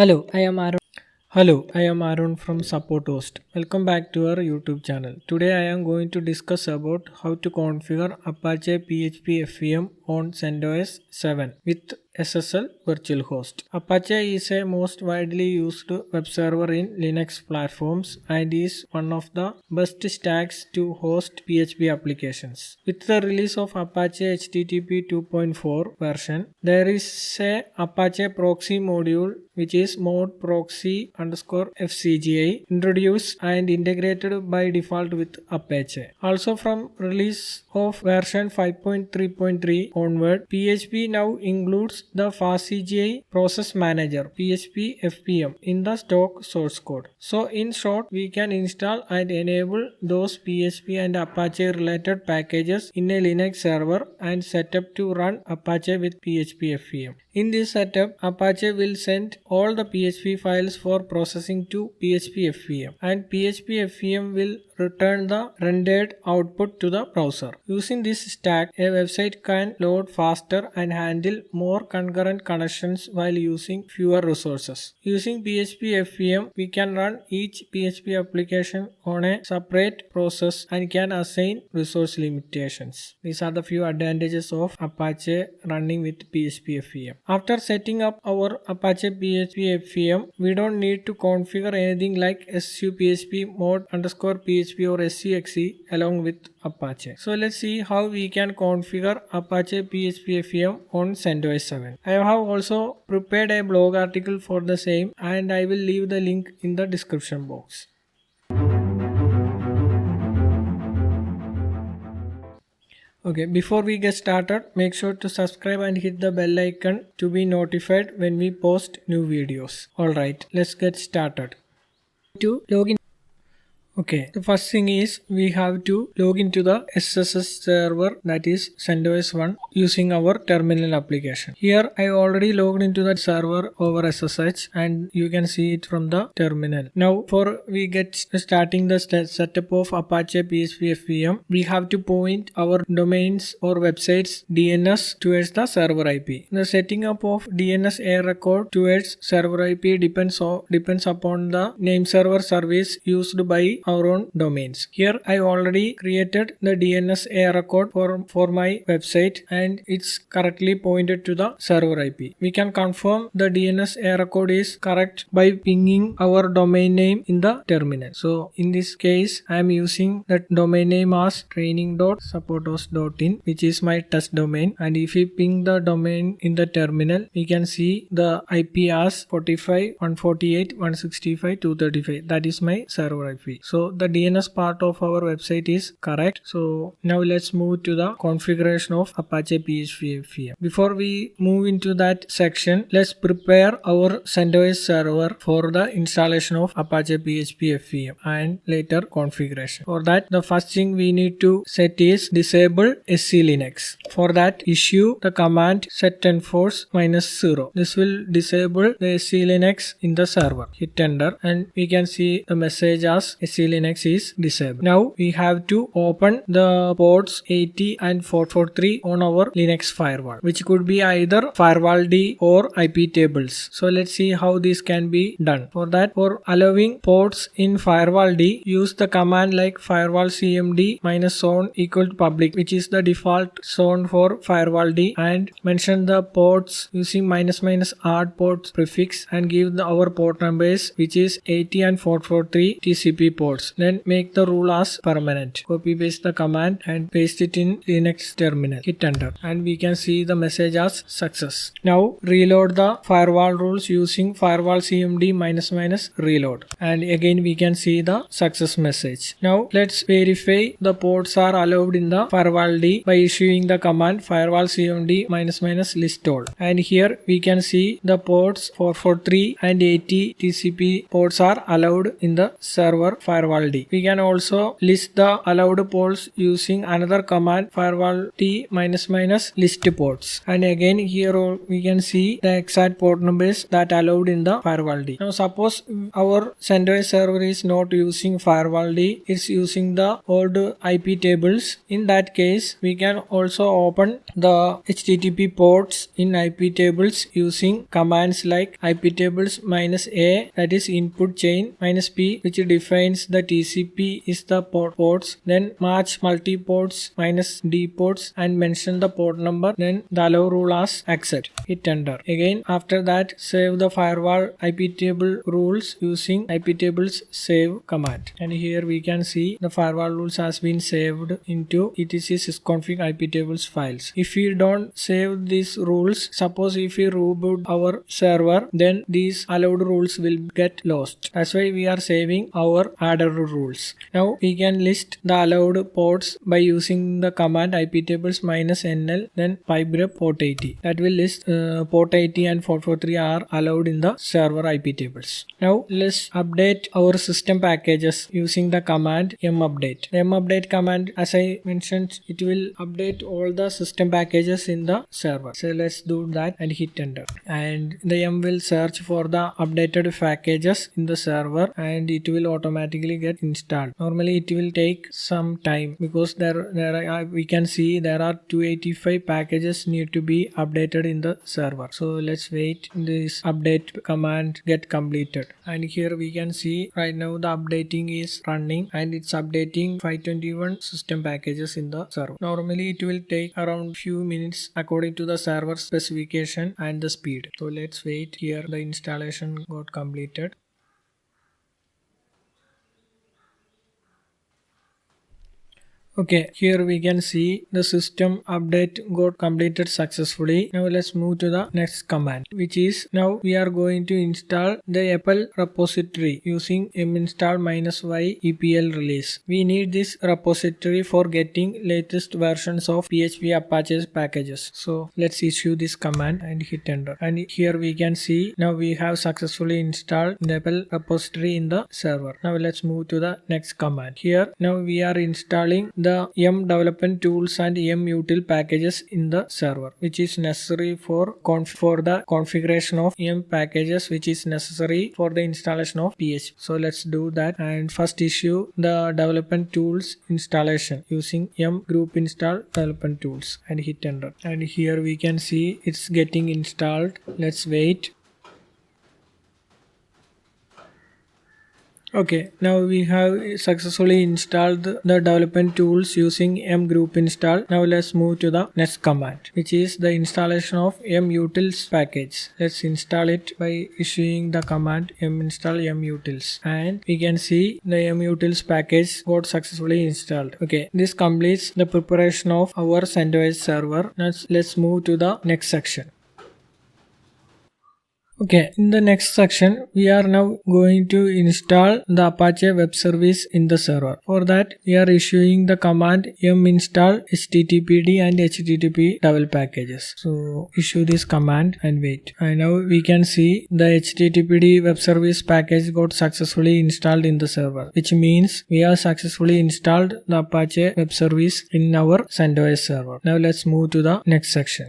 Hello, I am Arun from Support Host. Welcome back to our YouTube channel. Today I am going to discuss about how to configure Apache PHP FVM on CentOS 7 with SSL virtual host. Apache is a most widely used web server in Linux platforms and is one of the best stacks to host PHP applications. With the release of Apache HTTP 2.4 version, there is a Apache proxy module which is mod proxy underscore FCGI introduced and integrated by default with Apache. Also from release of version 5.3.3 onward, PHP now includes the FastCGI process manager PHP FPM in the stock source code. So in short, we can install and enable those PHP and Apache related packages in a Linux server and set up to run Apache with PHP FPM. In this setup, Apache will send all the PHP files for processing to PHP FPM and PHP FPM will return the rendered output to the browser. Using this stack, a website can load faster and handle more concurrent connections while using fewer resources. Using PHP FPM, we can run each PHP application on a separate process and can assign resource limitations. These are the few advantages of Apache running with PHP FPM. After setting up our Apache PHP FPM, we don't need to configure anything like SUPHP mod underscore PHP or SUXE along with Apache. So let's see how we can configure Apache PHP FPM on CentOS 7. I have also prepared a blog article for the same and I will leave the link in the description box. Okay, before we get started, make sure to subscribe and hit the bell icon to be notified when we post new videos. Alright, let's get started. To log in. Okay, the first thing is we have to log into the SSH server, that is CentOS 1, using our terminal application. Here I already logged into that server over SSH and you can see it from the terminal. Now for we get starting the setup of Apache PHP FPM, we have to point our domains or websites DNS towards the server IP. The setting up of DNS A record towards server IP depends upon the name server service used by our own domains. Here I already created the DNS A record for my website and it's correctly pointed to the server IP. We can confirm the DNS A record is correct by pinging our domain name in the terminal. So in this case I am using the domain name as training.supporthost.in, which is my test domain, and if we ping the domain in the terminal we can see the IP as 45.148.165.235. that is my server IP. So the DNS part of our website is correct. So now let's move to the configuration of Apache PHP FPM. Before we move into that section, let's prepare our CentOS server for the installation of Apache PHP FPM and later configuration. For that, the first thing we need to set is disable SC Linux. For that, issue the command set-enforce -0. This will disable the SC Linux in the server. Hit enter and we can see the message as SC Linux is disabled. Now we have to open the ports 80 and 443 on our Linux firewall, which could be either firewall D or IP tables. So let's see how this can be done. For that, for allowing ports in firewall D, use the command like firewall cmd -zone equal to public, which is the default zone for firewall D, and mention the ports using --add port prefix and give our port numbers, which is 80 and 443 TCP ports. Then make the rule as permanent. Copy paste the command and paste it in Linux terminal. Hit enter and we can see the message as success. Now reload the firewall rules using firewall cmd --reload and again we can see the success message. Now let's verify the ports are allowed in the firewall D by issuing the command firewall cmd --list all, and here we can see the ports 443 and 80 TCP ports are allowed in the server firewall firewall D. We can also list the allowed ports using another command firewall D --list ports, and again here we can see the exact port numbers that allowed in the firewall D. Now suppose our CentOS server is not using firewall D, it's using the old IP tables. In that case, we can also open the HTTP ports in IP tables using commands like iptables -a, that is input chain, -p, which defines the TCP is the ports, then match multi-ports -d ports and mention the port number, then the allow rule as accept. Hit enter. Again after that, save the firewall iptable rules using iptables save command, and here we can see the firewall rules has been saved into etc sysconfig iptables files. If we don't save these rules, suppose if we reboot our server, then these allowed rules will get lost. That's why we are saving our added rules. Now we can list the allowed ports by using the command iptables -nl, then piperep port 80. That will list port 80 and 443 are allowed in the server IP tables. Now let's update our system packages using the command mupdate. The mupdate command, as I mentioned, it will update all the system packages in the server. So let's do that and hit enter. And the m will search for the updated packages in the server and it will automatically get installed. Normally it will take some time because we can see there are 285 packages need to be updated in the server. So let's wait this update command get completed, and here we can see right now the updating is running and it's updating 521 system packages in the server. Normally it will take around few minutes according to the server specification and the speed. So let's wait. Here the installation got completed. Okay, here we can see the system update got completed successfully. Now let's move to the next command, which is now we are going to install the EPEL repository using minstall -y EPL release. We need this repository for getting latest versions of PHP Apache packages. So let's issue this command and hit enter. And here we can see now we have successfully installed the EPEL repository in the server. Now let's move to the next command. Here now we are installing the m development tools and mutil packages in the server, which is necessary for the configuration of m packages, which is necessary for the installation of PHP. So let's do that, and first issue the development tools installation using m group install development tools and hit enter. And here we can see it's getting installed. Let's wait. Okay, now we have successfully installed the development tools using m group install. Now let's move to the next command, which is the installation of mutils package. Let's install it by issuing the command minstall mutils, and we can see the mutils package got successfully installed. Okay, this completes the preparation of our CentOS server. Now let's move to the next section. Okay, in the next section, we are now going to install the Apache web service in the server. For that, we are issuing the command minstall httpd and http double packages. So issue this command and wait. And now we can see the httpd web service package got successfully installed in the server, which means we have successfully installed the Apache web service in our CentOS server. Now let's move to the next section.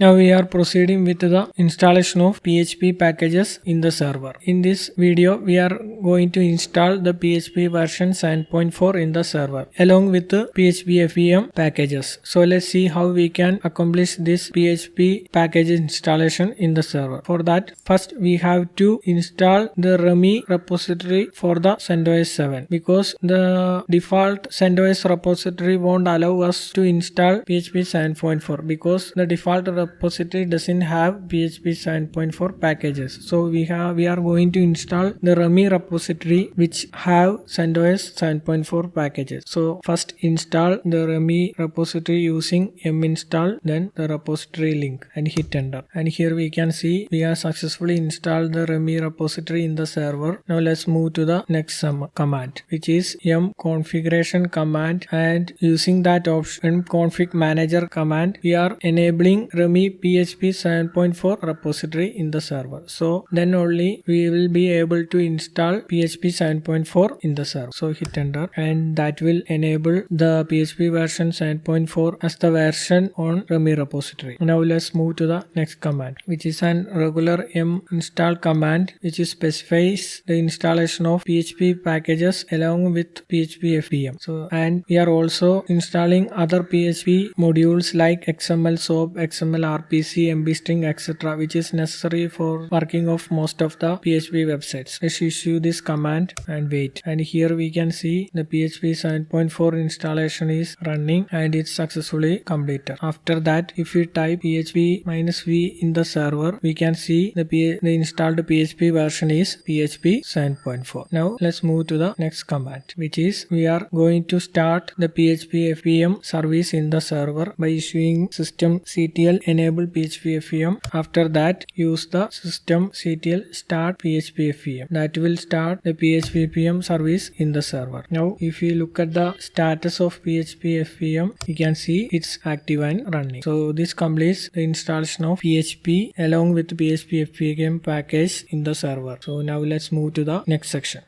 Now we are proceeding with the installation of PHP packages in the server. In this video, we are going to install the PHP version 7.4 in the server along with the PHP FEM packages. So let's see how we can accomplish this PHP package installation in the server. For that, first we have to install the REMI repository for the CentOS 7, because the default CentOS repository won't allow us to install PHP 7.4 because the default repository doesn't have PHP 7.4 packages. So we are going to install the REMI repository which have CentOS 7.4 packages. So first install the REMI repository using minstall, then the repository link, and hit enter. And here we can see we have successfully installed the REMI repository in the server. Now let's move to the next command, which is configuration command, and using that option config manager command, we are enabling REMI enemy PHP 7.4 repository in the server. So then only we will be able to install PHP 7.4 in the server. So hit enter, and that will enable the PHP version 7.4 as the version on RUMI repository. Now let's move to the next command, which is an regular m install command, which specifies the installation of PHP packages along with PHP FPM. So, and we are also installing other PHP modules like XML SOAP, XML RPC, MBString, etc., which is necessary for working of most of the PHP websites. Let's issue this command and wait. And here we can see the PHP 7.4 installation is running and it's successfully completed. After that, if we type PHP -v in the server, we can see the installed PHP version is PHP 7.4. Now let's move to the next command, which is we are going to start the PHP FPM service in the server by issuing systemctl enable PHP FPM. After that, use the systemctl start PHP FPM. That will start the PHP FPM service in the server. Now if you look at the status of PHP FPM, you can see it's active and running. So this completes the installation of PHP along with PHP FPM package in the server. So now let's move to the next section.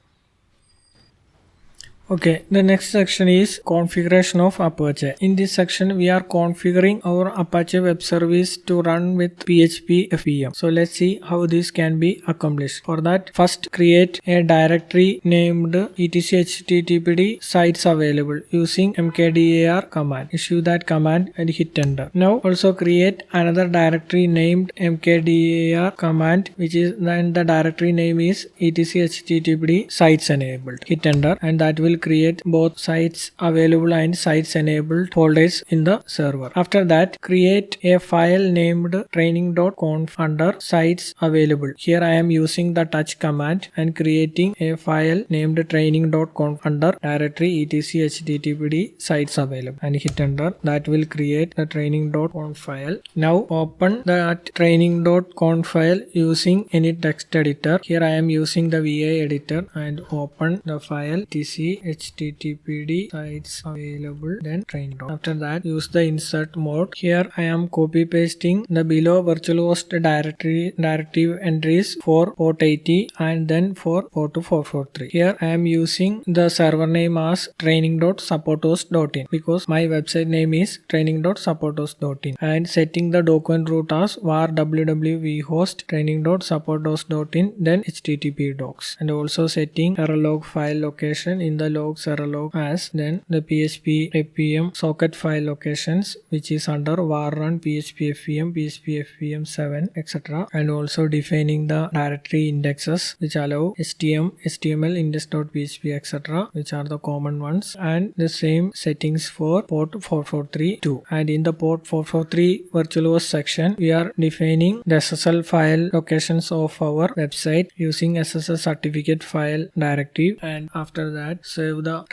Okay, the next section is configuration of Apache. In this section, we are configuring our Apache web service to run with PHP FPM. So let's see how this can be accomplished. For that, first create a directory named etc httpd sites available using mkdir command. Issue that command and hit enter. Now also create another directory named mkdir command, which is then the directory name is etc httpd sites enabled. Hit enter, and that will create both sites available and sites enabled folders in the server. After that, create a file named training.conf under sites available. Here I am using the touch command and creating a file named training.conf under directory etc httpd sites available, and hit enter. That will create the training.conf file. Now open that training.conf file using any text editor. Here I am using the VA editor and open the file etc httpd sites available, then training. After that, use the insert mode. Here I am copy pasting the below virtualhost directive entries for port 80 and then for port 443. Here I am using the server name as training.supporthost.in because my website name is training.supporthost.in, and setting the document root as var www host training.supporthost.in, then http docs, and also setting errorlog file location in the logs errorlog as then the PHP FPM socket file locations, which is under var run PHP FPM, PHP FPM 7, etc., and also defining the directory indexes which allow HTML index.php, etc., which are the common ones, and the same settings for port 443 too. And in the port 443 virtualhost section, we are defining the SSL file locations of our website using SSL certificate file directive, and after that save the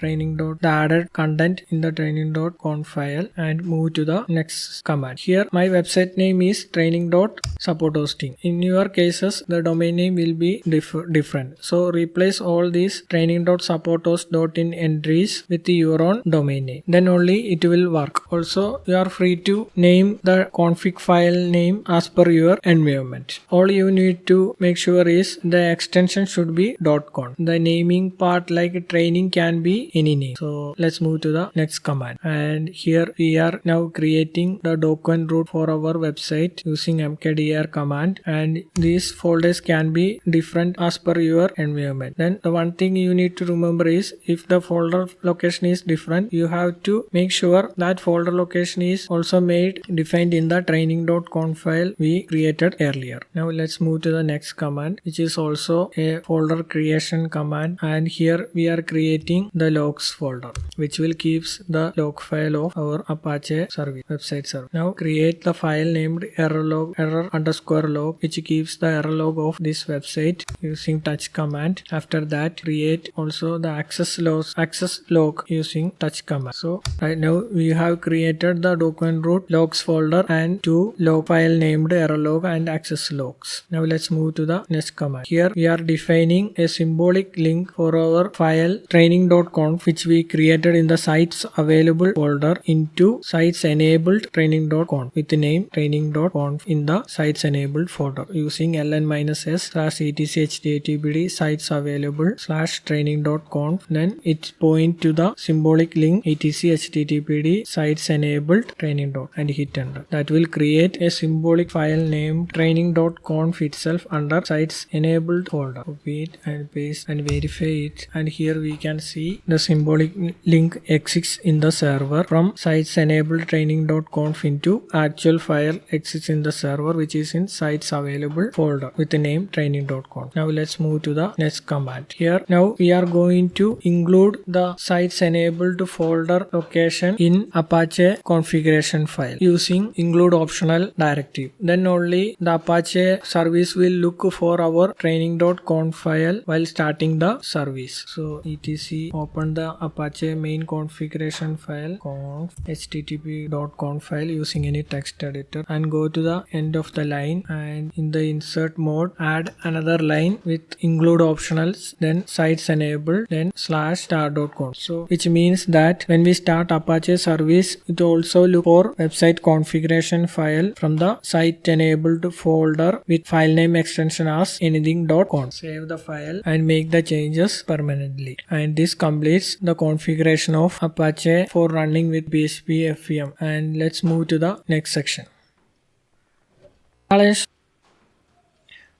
added content in the training.conf file and move to the next command. Here my website name is training.supporthosting. In your cases, the domain name will be different. So replace all these training.supporthost.in entries with your own domain name. Then only it will work. Also, you are free to name the config file name as per your environment. All you need to make sure is the extension should be .conf. The naming part like training can be any name. So let's move to the next command. And here we are now creating the document root for our website using mkdir command, and these folders can be different as per your environment. Then the one thing you need to remember is if the folder location is different, you have to make sure that folder location is also defined in the training.conf file we created earlier. Now let's move to the next command, which is also a folder creation command, and here we are creating the logs folder which will keeps the log file of our Apache service website server. Now create the file named error_log which keeps the error log of this website using touch command. After that, create also the access log using touch command. So right now we have created the document root logs folder and two log file named errorlog and access logs. Now let's move to the next command. Here we are defining a symbolic link for our file training training.conf which we created in the sites available folder into sites enabled training.conf with the name training.conf in the sites enabled folder using ln-s/etc httpd sites available /training.conf. Then it point to the symbolic link etc httpd sites enabled training. And hit enter. That will create a symbolic file named training.conf itself under sites enabled folder. Copy it and paste and verify it, and here we can see the symbolic link exists in the server from sites enabled training.conf into actual file exists in the server which is in sites available folder with the name training.conf. Now let's move to the next command. Here now we are going to include the sites enabled folder location in Apache configuration file using include optional directive. Then only the Apache service will look for our training.conf file while starting the service. So etc open the Apache main configuration file conf http.conf file using any text editor and go to the end of the line, and in the insert mode add another line with include optionals, then sites enabled, then /star.conf. So which means that when we start Apache service, it also look for website configuration file from the site enabled folder with file name extension as anything.conf. Save the file and make the changes permanently. And this completes the configuration of Apache for running with PHP FEM. And let's move to the next section.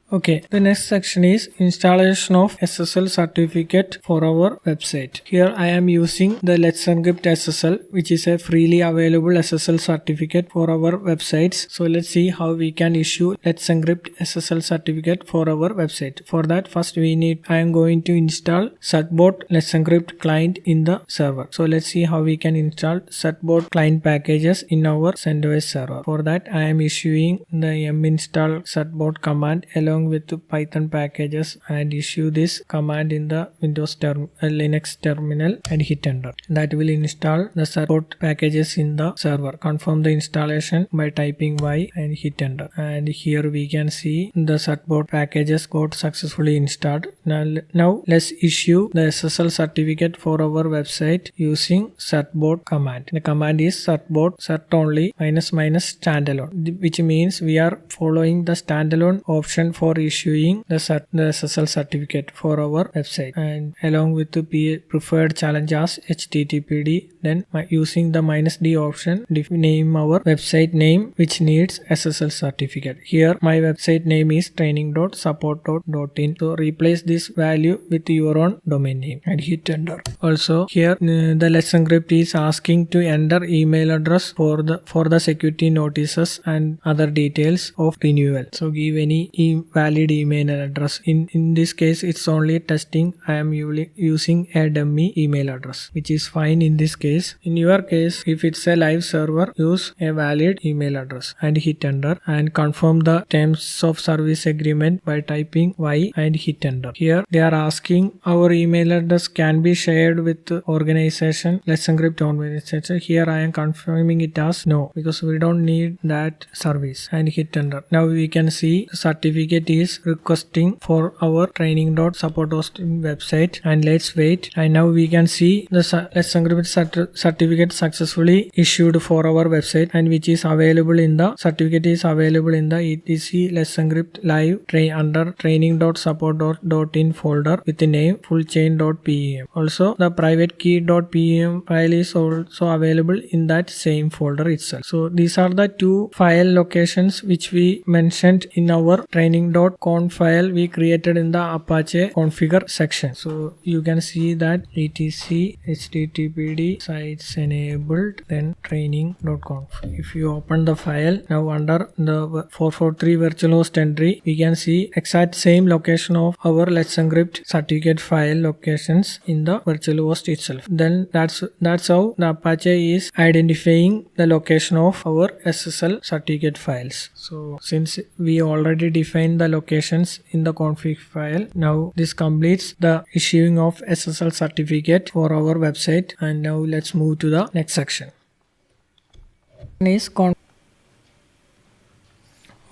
Okay, the next section is installation of SSL certificate for our website. Here I am using the Let's Encrypt SSL, which is a freely available SSL certificate for our websites. So let's see how we can issue Let's Encrypt SSL certificate for our website. For that, first I am going to install Certbot Let's Encrypt client in the server. So let's see how we can install Certbot client packages in our CentOS server. For that, I am issuing the minstall certbot command along with the Python packages and issue this command in the Windows Linux terminal and hit enter. That will install the certbot packages in the server. Confirm the installation by typing Y and hit enter. And here we can see the certbot packages got successfully installed. Now let's issue the SSL certificate for our website using certbot command. The command is certbot cert only --standalone, which means we are following the standalone option for issuing the SSL certificate for our website, and along with the preferred challenge as HTTPD. Then using the -d option, name our website name which needs SSL certificate. Here my website name is training.support.in. So replace this value with your own domain name and hit enter. Also here the Let's Encrypt is asking to enter email address for the security notices and other details of renewal. So give any valid email address. In this case it's only testing. I am using a dummy email address, which is fine in this case. In your case, if it's a live server, use a valid email address and hit enter, and confirm the terms of service agreement by typing Y and hit enter. Here they are asking our email address can be shared with organization, Let's Encrypt organization. Here I am confirming it as no, because we don't need that service, and hit enter. Now we can see the certificate is requesting for our training.support hosting website, and let's wait. And now we can see the Let's Encrypt certificate successfully issued for our website, and which is available in the certificate is available in the etc Let's Encrypt live under training.support.in folder with the name fullchain.pem. Also the private key.pem file is also available in that same folder itself. So these are the two file locations which we mentioned in our training.conf file we created in the Apache configure section. So you can see that etc httpd sites enabled, then training.conf. If you open the file, now under the 443 virtual host entry, we can see exact same location of our Let's Encrypt certificate file locations in the virtual host itself. Then that's how the Apache is identifying the location of our SSL certificate files. So since we already defined the locations in the config file, now this completes the issuing of SSL certificate for our website. And now let's move to the next section.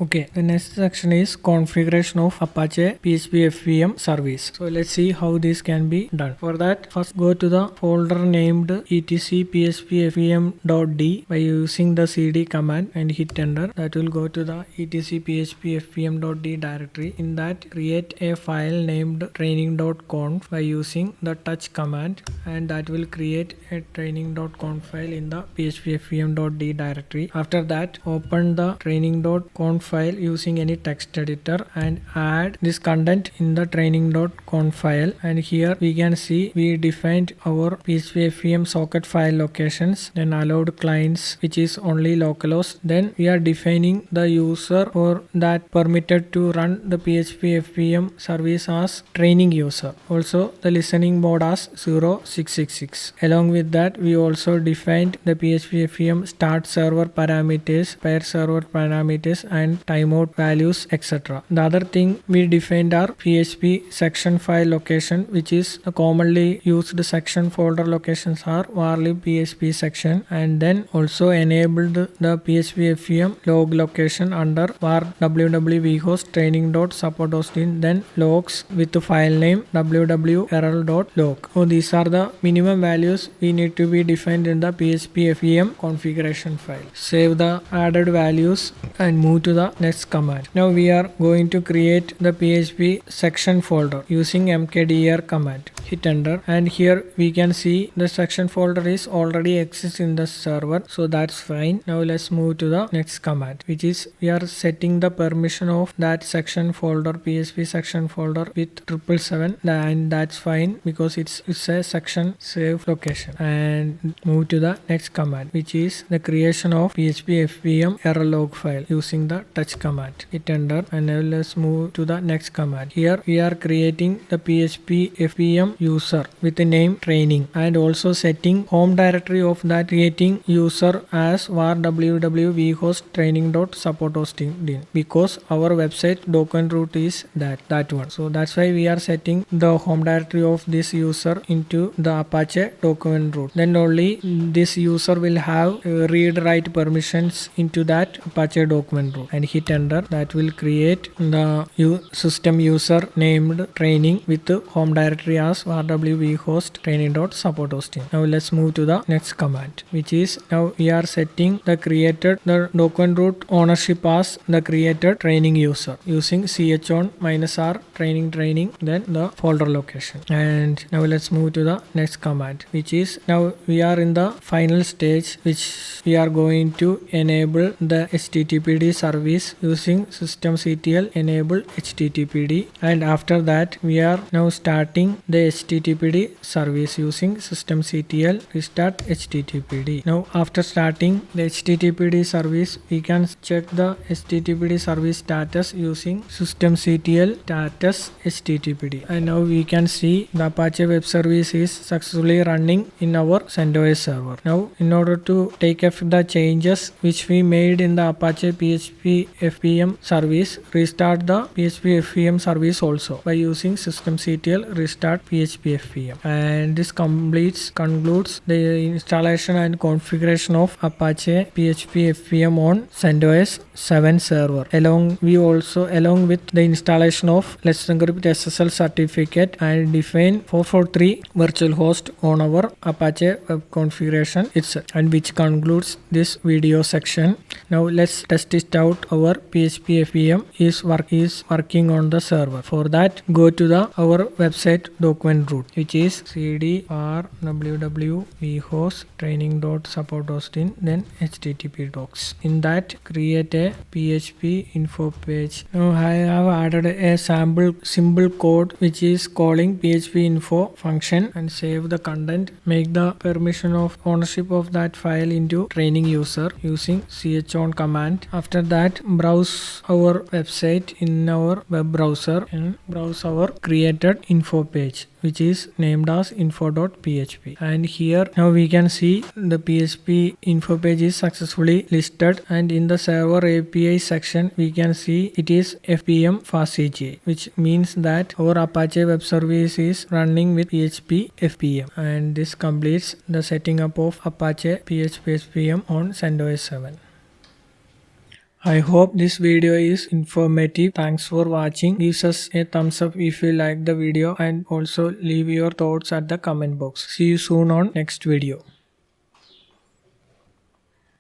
Okay, the next section is configuration of Apache PHP FVM service. So let's see how this can be done. For that, first go to the folder named etc php fvm.d by using the cd command and hit enter. That will go to the etc php fvm.d directory. In that, create a file named training.conf by using the touch command, and that will create a training.conf file in the php fvm.d directory. After that, open the training.conf file using any text editor and add this content in the training.conf file, and here we can see we defined our PHP FVM socket file locations, then allowed clients which is only localhost, then we are defining the user for that permitted to run the PHP FVM service as training user, also the listening mode as 0666. Along with that, we also defined the PHP FVM start server parameters, pair server parameters and timeout values, etc. The other thing we defined are PHP section file location, which is the commonly used section folder locations are varlib PHP section, and then also enabled the PHP FVM log location under var www-vhost training.supporthosting, then logs with the file name www.rl.log. So these are the minimum values we need to be defined in the PHP FVM configuration file. Save the added values and move to the next command. Now we are going to create the PHP section folder using mkdir command. Hit enter, and here we can see the section folder is already exists in the server, so that's fine. Now let's move to the next command, which is we are setting the permission of that section folder, PHP section folder with 777, and that's fine because it's a section save location. And move to the next command, which is the creation of PHP FVM error log file using the touch command. Hit enter, and now let's move to the next command. Here we are creating the PHP FVM user with the name training, and also setting home directory of that creating user as var www-vhost training.supporthosting, because our website document root is that one. So that's why we are setting the home directory of this user into the Apache document root. Then only this user will have read write permissions into that Apache document root, and hit enter. That will create the system user named training with the home directory as www-vhost training.supporthosting. Now let's move to the next command, which is now we are setting the created the document root ownership as the created training user using chown -r training, then the folder location. And now let's move to the next command, which is now we are in the final stage, which we are going to enable the HTTPD service using systemctl enable HTTPD, and after that we are now starting the HTTPD service using systemctl restart HTTPD. Now after starting the HTTPD service, we can check the HTTPD service status using systemctl status HTTPD, and now we can see the Apache web service is successfully running in our CentOS server. Now in order to take effect the changes which we made in the Apache PHP FVM service, restart the PHP FVM service also by using systemctl restart PHP FVM, and this concludes the installation and configuration of Apache PHP FVM on CentOS 7 server. Along with the installation of Let's Encrypt SSL certificate and define 443 virtual host on our Apache web configuration itself, and which concludes this video section. Now let's test it out. Our PHP FVM is working on the server. For that, go to our website document root, which is cd var www-vhost training.supporthosting, then http docs. In that, create a PHP info page. Now I have added a sample symbol code which is calling PHP info function, and save the content. Make the permission of ownership of that file into training user using chown command. After that, browse our website in our web browser and browse our created info page, which is named as info.php, and here now we can see the PHP info page is successfully listed, and in the server API section we can see it is FVM fastcg, which means that our Apache web service is running with PHP FVM, and this completes the setting up of Apache PHP FVM on CentOS 7. I hope this video is informative. Thanks for watching. Give us a thumbs up if you like the video and also leave your thoughts at the comment box. See you soon on next video.